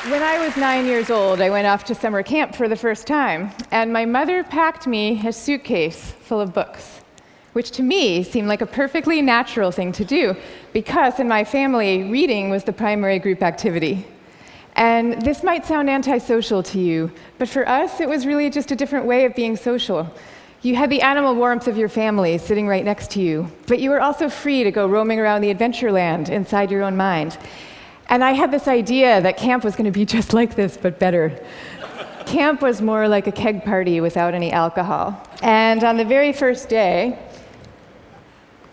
When I was 9 years old, I went off to summer camp for the first time, and my mother packed me a suitcase full of books, which to me seemed like a perfectly natural thing to do, because in my family, reading was the primary group activity. And this might sound antisocial to you, but for us, it was really just a different way of being social. You had the animal warmth of your family sitting right next to you, but you were also free to go roaming around the adventure land inside your own mind. And I had this idea that camp was going to be just like this, but better. Camp was more like a keg party without any alcohol. And on the very first day,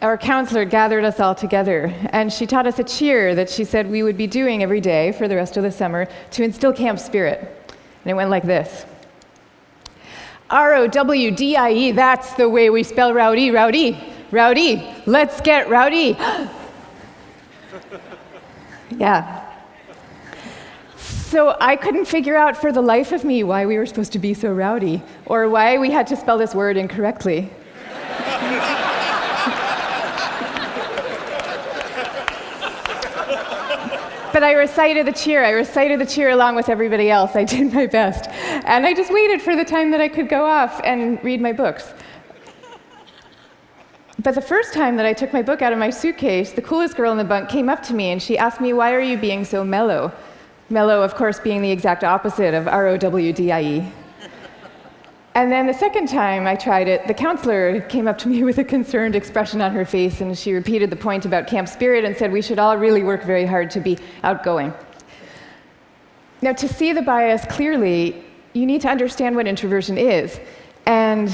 our counselor gathered us all together, and she taught us a cheer that she said we would be doing every day for the rest of the summer to instill camp spirit. And it went like this. R-O-W-D-I-E, that's the way we spell rowdy, rowdy, rowdy, let's get rowdy. Yeah. So I couldn't figure out for the life of me why we were supposed to be so rowdy, or why we had to spell this word incorrectly. But I recited the cheer along with everybody else. I did my best. And I just waited for the time that I could go off and read my books. But the first time that I took my book out of my suitcase, the coolest girl in the bunk came up to me and she asked me, "Why are you being so mellow?" Mellow, of course, being the exact opposite of R-O-W-D-I-E. And then the second time I tried it, the counselor came up to me with a concerned expression on her face, and she repeated the point about camp spirit and said we should all really work very hard to be outgoing. Now, to see the bias clearly, you need to understand what introversion is. And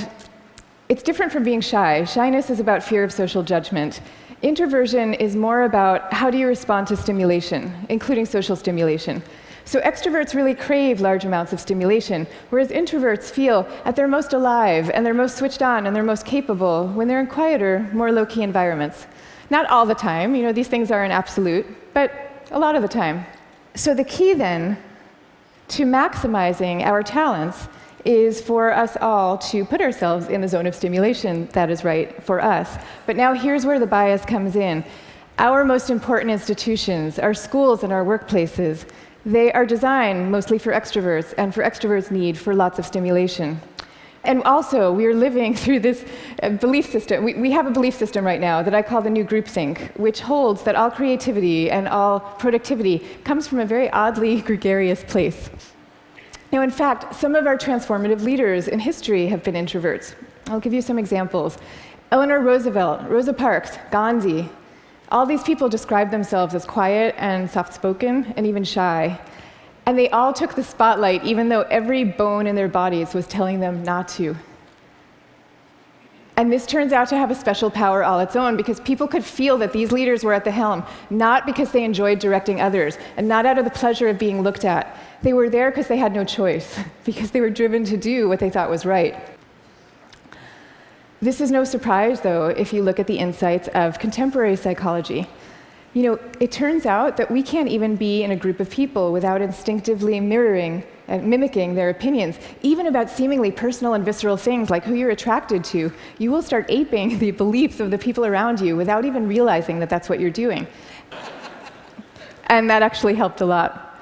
it's different from being shy. Shyness is about fear of social judgment. Introversion is more about how do you respond to stimulation, including social stimulation. So extroverts really crave large amounts of stimulation, whereas introverts feel at their most alive and they're most switched on and they're most capable when they're in quieter, more low-key environments. Not all the time, these things are an absolute, but a lot of the time. So the key then to maximizing our talents is for us all to put ourselves in the zone of stimulation that is right for us. But now here's where the bias comes in. Our most important institutions, our schools and our workplaces, they are designed mostly for extroverts, and for extroverts' need for lots of stimulation. And also, we are living through this belief system. We have a belief system right now that I call the new groupthink, which holds that all creativity and all productivity comes from a very oddly gregarious place. Now, in fact, some of our transformative leaders in history have been introverts. I'll give you some examples. Eleanor Roosevelt, Rosa Parks, Gandhi. All these people describe themselves as quiet and soft-spoken and even shy. And they all took the spotlight, even though every bone in their bodies was telling them not to. And this turns out to have a special power all its own, because people could feel that these leaders were at the helm, not because they enjoyed directing others, and not out of the pleasure of being looked at. They were there because they had no choice, because they were driven to do what they thought was right. This is no surprise, though, if you look at the insights of contemporary psychology. It turns out that we can't even be in a group of people without instinctively mirroring and mimicking their opinions, even about seemingly personal and visceral things like who you're attracted to. You will start aping the beliefs of the people around you without even realizing that that's what you're doing. And that actually helped a lot.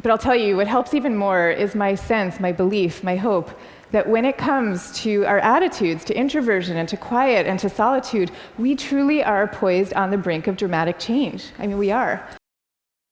But I'll tell you, what helps even more is my sense, my belief, my hope, that when it comes to our attitudes, to introversion and to quiet and to solitude, we truly are poised on the brink of dramatic change. We are.